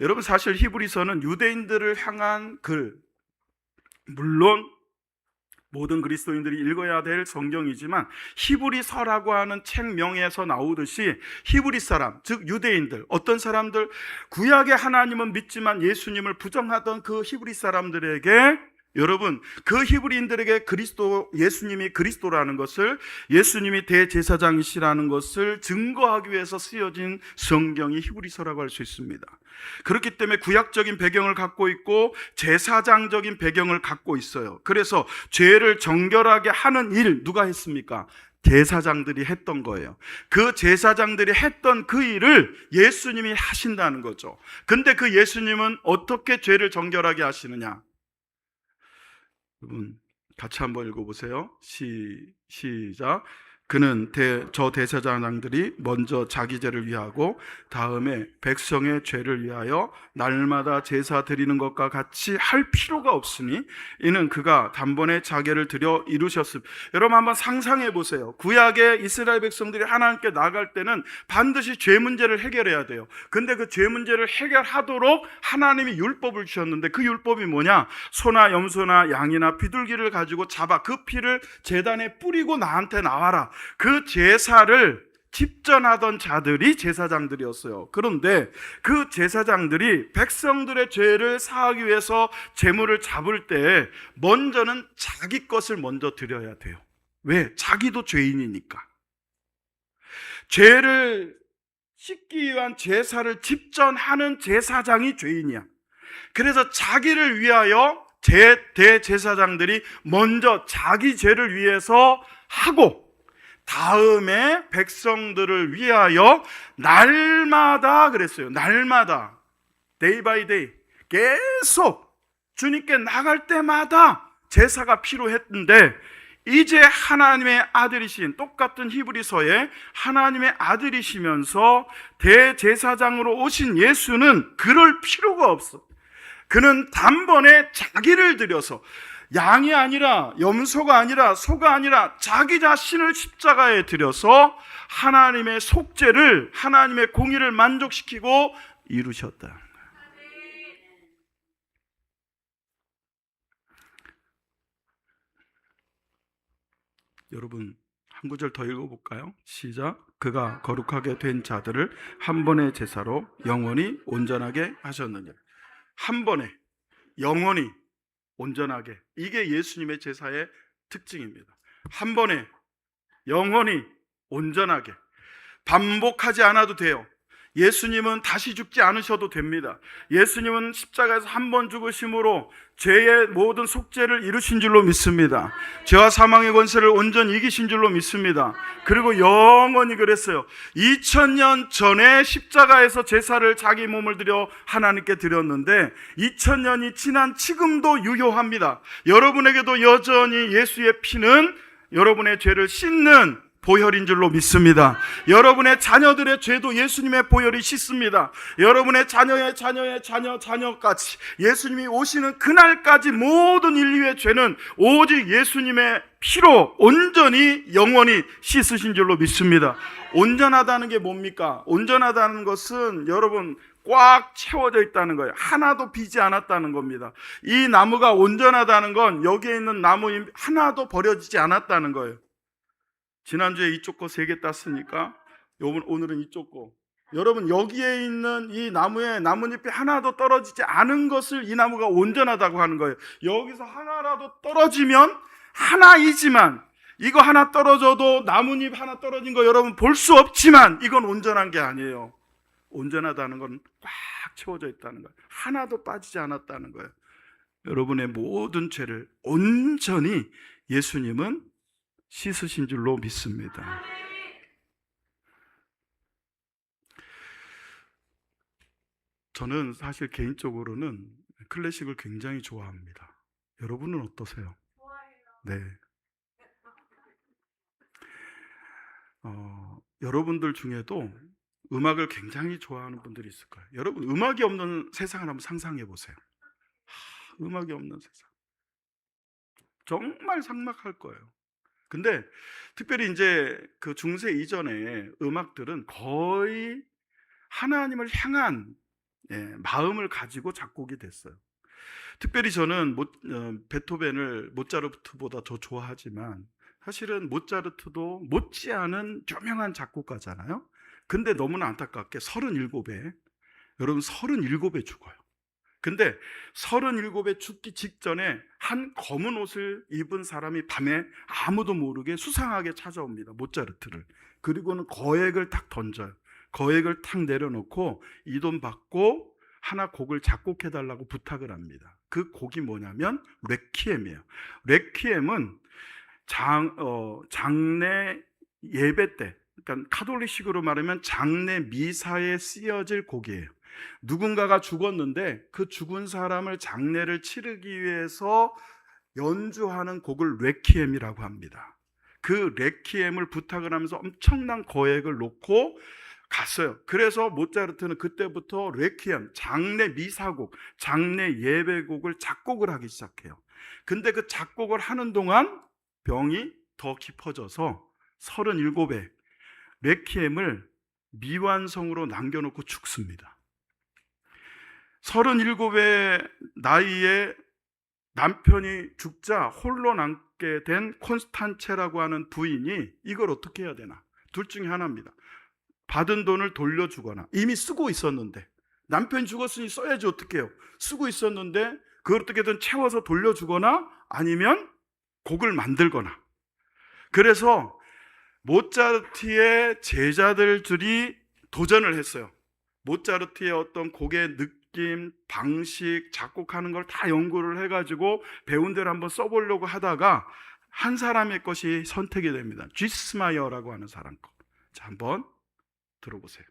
여러분, 사실 히브리서는 유대인들을 향한 글, 물론 모든 그리스도인들이 읽어야 될 성경이지만 히브리서라고 하는 책명에서 나오듯이 히브리 사람, 즉 유대인들, 어떤 사람들, 구약의 하나님은 믿지만 예수님을 부정하던 그 히브리 사람들에게, 여러분, 그 히브리인들에게 예수님이 그리스도라는 것을, 예수님이 대제사장이시라는 것을 증거하기 위해서 쓰여진 성경이 히브리서라고 할 수 있습니다. 그렇기 때문에 구약적인 배경을 갖고 있고 제사장적인 배경을 갖고 있어요. 그래서 죄를 정결하게 하는 일, 누가 했습니까? 제사장들이 했던 거예요. 그 제사장들이 했던 그 일을 예수님이 하신다는 거죠. 근데 그 예수님은 어떻게 죄를 정결하게 하시느냐? 여러분, 같이 한번 읽어보세요. 시작. 그는 저 대제사장들이 먼저 자기 죄를 위하고 다음에 백성의 죄를 위하여 날마다 제사 드리는 것과 같이 할 필요가 없으니 이는 그가 단번에 자기를 드려 이루셨습니다. 여러분, 한번 상상해 보세요. 구약의 이스라엘 백성들이 하나님께 나갈 때는 반드시 죄 문제를 해결해야 돼요. 근데 그 죄 문제를 해결하도록 하나님이 율법을 주셨는데, 그 율법이 뭐냐? 소나 염소나 양이나 비둘기를 가지고 잡아 그 피를 제단에 뿌리고 나한테 나와라. 그 제사를 집전하던 자들이 제사장들이었어요. 그런데 그 제사장들이 백성들의 죄를 사하기 위해서 제물을 잡을 때 먼저는 자기 것을 먼저 드려야 돼요. 왜? 자기도 죄인이니까. 죄를 씻기 위한 제사를 집전하는 제사장이 죄인이야. 그래서 자기를 위하여 대제사장들이 먼저 자기 죄를 위해서 하고, 다음에 백성들을 위하여 날마다, 그랬어요. 날마다, day by day, 계속 주님께 나갈 때마다 제사가 필요했는데, 이제 하나님의 아들이신, 똑같은 히브리서에 하나님의 아들이시면서 대제사장으로 오신 예수는 그럴 필요가 없어. 그는 단번에 자기를 들여서, 양이 아니라, 염소가 아니라, 소가 아니라 자기 자신을 십자가에 들여서 하나님의 속죄를, 하나님의 공의를 만족시키고 이루셨다. 여러분, 한 구절 더 읽어볼까요? 시작. 그가 거룩하게 된 자들을 한 번의 제사로 영원히 온전하게 하셨느니라. 한 번에 영원히 온전하게, 이게 예수님의 제사의 특징입니다. 한 번에 영원히 온전하게, 반복하지 않아도 돼요. 예수님은 다시 죽지 않으셔도 됩니다. 예수님은 십자가에서 한 번 죽으심으로 죄의 모든 속죄를 이루신 줄로 믿습니다. 죄와 사망의 권세를 온전히 이기신 줄로 믿습니다. 그리고 영원히 그랬어요. 2000년 전에 십자가에서 제사를 자기 몸을 들여 하나님께 드렸는데 2000년이 지난 지금도 유효합니다. 여러분에게도 여전히 예수의 피는 여러분의 죄를 씻는 보혈인 줄로 믿습니다. 여러분의 자녀들의 죄도 예수님의 보혈이 씻습니다. 여러분의 자녀의 자녀까지 예수님이 오시는 그날까지 모든 인류의 죄는 오직 예수님의 피로 온전히 영원히 씻으신 줄로 믿습니다. 온전하다는 게 뭡니까? 온전하다는 것은 여러분 꽉 채워져 있다는 거예요. 하나도 비지 않았다는 겁니다. 이 나무가 온전하다는 건 여기에 있는 나무 하나도 버려지지 않았다는 거예요. 지난주에 이쪽 거 3개 땄으니까 오늘은 이쪽 거. 여러분 여기에 있는 이 나무에 나뭇잎이 하나도 떨어지지 않은 것을 이 나무가 온전하다고 하는 거예요. 여기서 하나라도 떨어지면 하나이지만 이거 하나 떨어져도 나뭇잎 하나 떨어진 거 여러분 볼 수 없지만 이건 온전한 게 아니에요. 온전하다는 건 꽉 채워져 있다는 거예요. 하나도 빠지지 않았다는 거예요. 여러분의 모든 죄를 온전히 예수님은 씻으신 줄로 믿습니다. 저는 사실 개인적으로는 클래식을 굉장히 좋아합니다. 여러분은 어떠세요? 네. 여러분들 중에도 음악을 굉장히 좋아하는 분들이 있을 거예요. 여러분 음악이 없는 세상을 한번 상상해 보세요. 음악이 없는 세상. 정말 삭막할 거예요. 근데 특별히 이제 그 중세 이전에 음악들은 거의 하나님을 향한 마음을 가지고 작곡이 됐어요. 특별히 저는 베토벤을 모차르트보다 더 좋아하지만 사실은 모차르트도 못지않은 유명한 작곡가잖아요. 근데 너무나 안타깝게 37에 여러분 37에 죽어요. 근데 37에 죽기 직전에 한 검은 옷을 입은 사람이 밤에 아무도 모르게 수상하게 찾아옵니다. 모차르트를. 그리고는 거액을 탁 던져요. 거액을 탁 내려놓고 이 돈 받고 하나 곡을 작곡해달라고 부탁을 합니다. 그 곡이 뭐냐면 레퀴엠이에요. 레퀴엠은 장례 예배 때, 그러니까 카톨릭식으로 말하면 장례 미사에 쓰여질 곡이에요. 누군가가 죽었는데 그 죽은 사람을 장례를 치르기 위해서 연주하는 곡을 레퀴엠이라고 합니다. 그 레퀴엠을 부탁을 하면서 엄청난 거액을 놓고 갔어요. 그래서 모차르트는 그때부터 레퀴엠, 장례 미사곡, 장례 예배곡을 작곡을 하기 시작해요. 근데 그 작곡을 하는 동안 병이 더 깊어져서 37에 레퀴엠을 미완성으로 남겨놓고 죽습니다. 37의 나이에 남편이 죽자 홀로 남게 된 콘스탄체라고 하는 부인이 이걸 어떻게 해야 되나? 둘 중에 하나입니다. 받은 돈을 돌려주거나, 이미 쓰고 있었는데 남편이 죽었으니 써야지 어떻게 해요? 쓰고 있었는데 그걸 어떻게든 채워서 돌려주거나 아니면 곡을 만들거나. 그래서 모차르트의 제자들이 도전을 했어요. 모차르트의 어떤 곡의 느낌, 방식, 작곡하는 걸 다 연구를 해가지고 배운 대로 한번 써보려고 하다가 한 사람의 것이 선택이 됩니다. 지스마이어라고 하는 사람 거. 자, 한번 들어보세요.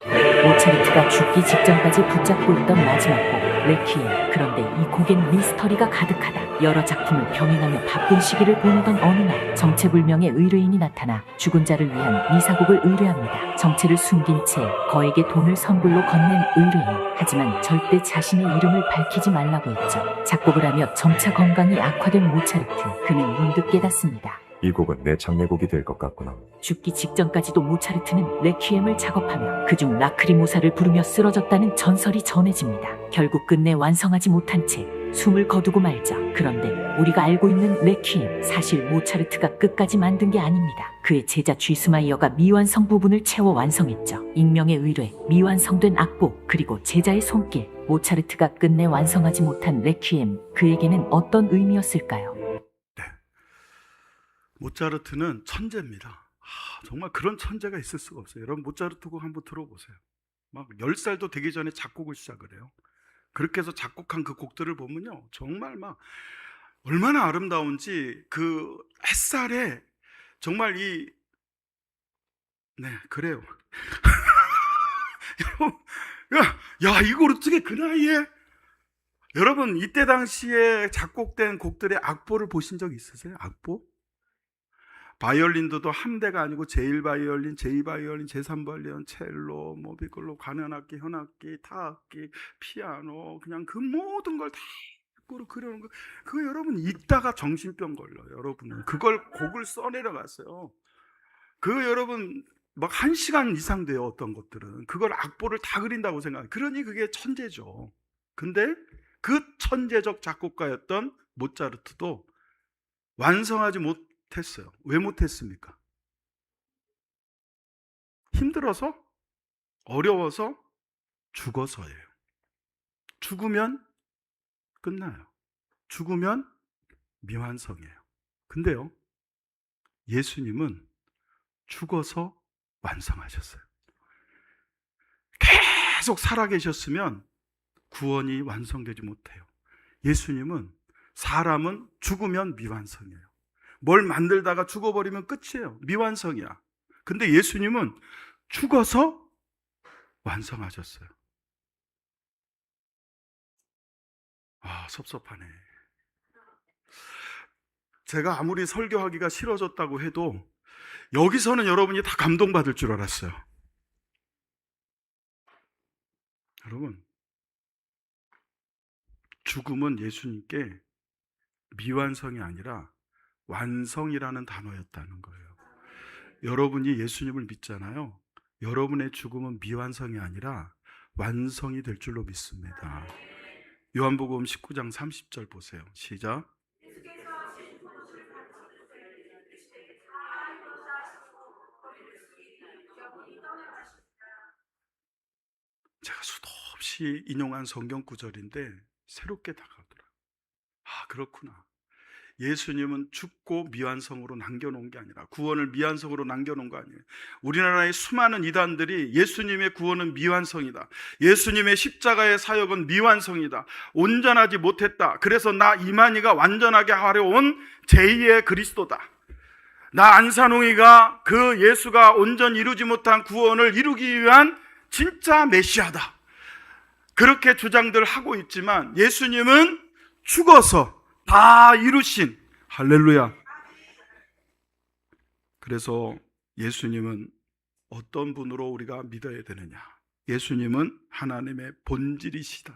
모차르트가 죽기 직전까지 붙잡고 있던 마지막 곡 레퀴엠. 그런데 이 곡엔 미스터리가 가득하다. 여러 작품을 병행하며 바쁜 시기를 보내던 어느 날 정체불명의 의뢰인이 나타나 죽은 자를 위한 미사곡을 의뢰합니다. 정체를 숨긴 채 거액의 돈을 선불로 건넨 의뢰인. 하지만 절대 자신의 이름을 밝히지 말라고 했죠. 작곡을 하며 점차 건강이 악화된 모차르트. 그는 문득 깨닫습니다. 이 곡은 내 장례곡이 될 것 같구나. 죽기 직전까지도 모차르트는 레퀴엠을 작업하며 그중 라크리모사를 부르며 쓰러졌다는 전설이 전해집니다. 결국 끝내 완성하지 못한 채 숨을 거두고 말죠. 그런데 우리가 알고 있는 레퀴엠, 사실 모차르트가 끝까지 만든 게 아닙니다. 그의 제자 쥐스마이어가 미완성 부분을 채워 완성했죠. 익명의 의뢰, 미완성된 악보, 그리고 제자의 손길. 모차르트가 끝내 완성하지 못한 레퀴엠, 그에게는 어떤 의미였을까요? 모차르트는 천재입니다. 정말 그런 천재가 있을 수가 없어요. 여러분 모차르트 곡 한번 들어보세요. 막 10살도 되기 전에 작곡을 시작을 해요. 그렇게 해서 작곡한 그 곡들을 보면요, 정말 막 얼마나 아름다운지, 그 햇살에 정말 네, 그래요. 여러분, 야, 이걸 어떻게 그 나이에? 여러분, 이때 당시에 작곡된 곡들의 악보를 보신 적 있으세요? 악보? 바이올린도 한 대가 아니고 제1바이올린, 제2바이올린, 제3바이올린, 첼로, 뭐 피콜로, 관현악기, 현악기, 타악기, 피아노, 그냥 그 모든 걸 다 악보로 그려놓은 거. 그거 여러분 읽다가 정신병 걸려요. 여러분은 그걸 곡을 써내려 갔어요. 그거 여러분 막 1시간 이상 돼요. 어떤 것들은 그걸 악보를 다 그린다고 생각해요. 그러니 그게 천재죠. 근데 그 천재적 작곡가였던 모차르트도 완성하지 못했어요. 왜 못했습니까? 힘들어서? 어려워서? 죽어서예요. 죽으면 끝나요. 죽으면 미완성이에요. 근데요, 예수님은 죽어서 완성하셨어요. 계속 살아계셨으면 구원이 완성되지 못해요. 예수님은, 사람은 죽으면 미완성이에요. 뭘 만들다가 죽어버리면 끝이에요. 미완성이야. 근데 예수님은 죽어서 완성하셨어요. 아, 섭섭하네. 제가 아무리 설교하기가 싫어졌다고 해도 여기서는 여러분이 다 감동받을 줄 알았어요. 여러분, 죽음은 예수님께 미완성이 아니라 완성이라는 단어였다는 거예요. 여러분이 예수님을 믿잖아요. 여러분의 죽음은 미완성이 아니라 완성이 될 줄로 믿습니다. 요한복음 19장 30절 보세요. 시작. 제가 수도 없이 인용한 성경 구절인데 새롭게 다가오더라. 아, 그렇구나. 예수님은 죽고 미완성으로 남겨놓은 게 아니라, 구원을 미완성으로 남겨놓은 거 아니에요. 우리나라의 수많은 이단들이 예수님의 구원은 미완성이다, 예수님의 십자가의 사역은 미완성이다, 온전하지 못했다, 그래서 나 이만희가 완전하게 하려 온 제2의 그리스도다, 나 안산홍이가 그 예수가 온전히 이루지 못한 구원을 이루기 위한 진짜 메시아다, 그렇게 주장들 하고 있지만 예수님은 죽어서 다 이루신, 할렐루야. 그래서 예수님은 어떤 분으로 우리가 믿어야 되느냐? 예수님은 하나님의 본질이시다.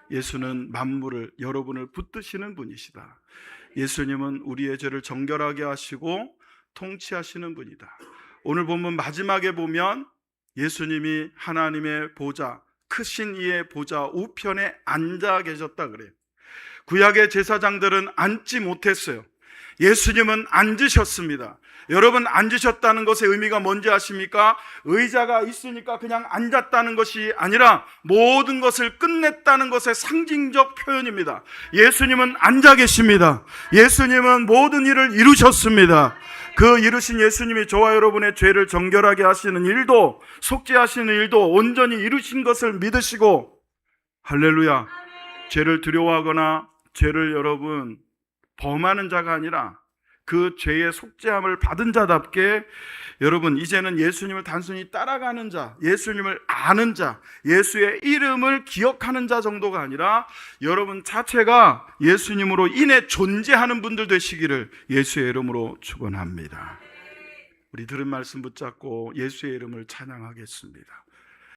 예수는 만물을, 여러분을 붙드시는 분이시다. 예수님은 우리의 죄를 정결하게 하시고 통치하시는 분이다. 오늘 본문 마지막에 보면 예수님이 하나님의 보좌, 크신 이의 보좌 우편에 앉아 계셨다 그래요. 구약의 제사장들은 앉지 못했어요. 예수님은 앉으셨습니다. 여러분, 앉으셨다는 것의 의미가 뭔지 아십니까? 의자가 있으니까 그냥 앉았다는 것이 아니라 모든 것을 끝냈다는 것의 상징적 표현입니다. 예수님은 앉아 계십니다. 예수님은 모든 일을 이루셨습니다. 그 이루신 예수님이 저와 여러분의 죄를 정결하게 하시는 일도, 속죄하시는 일도 온전히 이루신 것을 믿으시고, 할렐루야, 죄를 두려워하거나 죄를 여러분 범하는 자가 아니라 그 죄의 속죄함을 받은 자답게, 여러분 이제는 예수님을 단순히 따라가는 자, 예수님을 아는 자, 예수의 이름을 기억하는 자 정도가 아니라 여러분 자체가 예수님으로 인해 존재하는 분들 되시기를 예수의 이름으로 축원합니다. 우리 들은 말씀 붙잡고 예수의 이름을 찬양하겠습니다.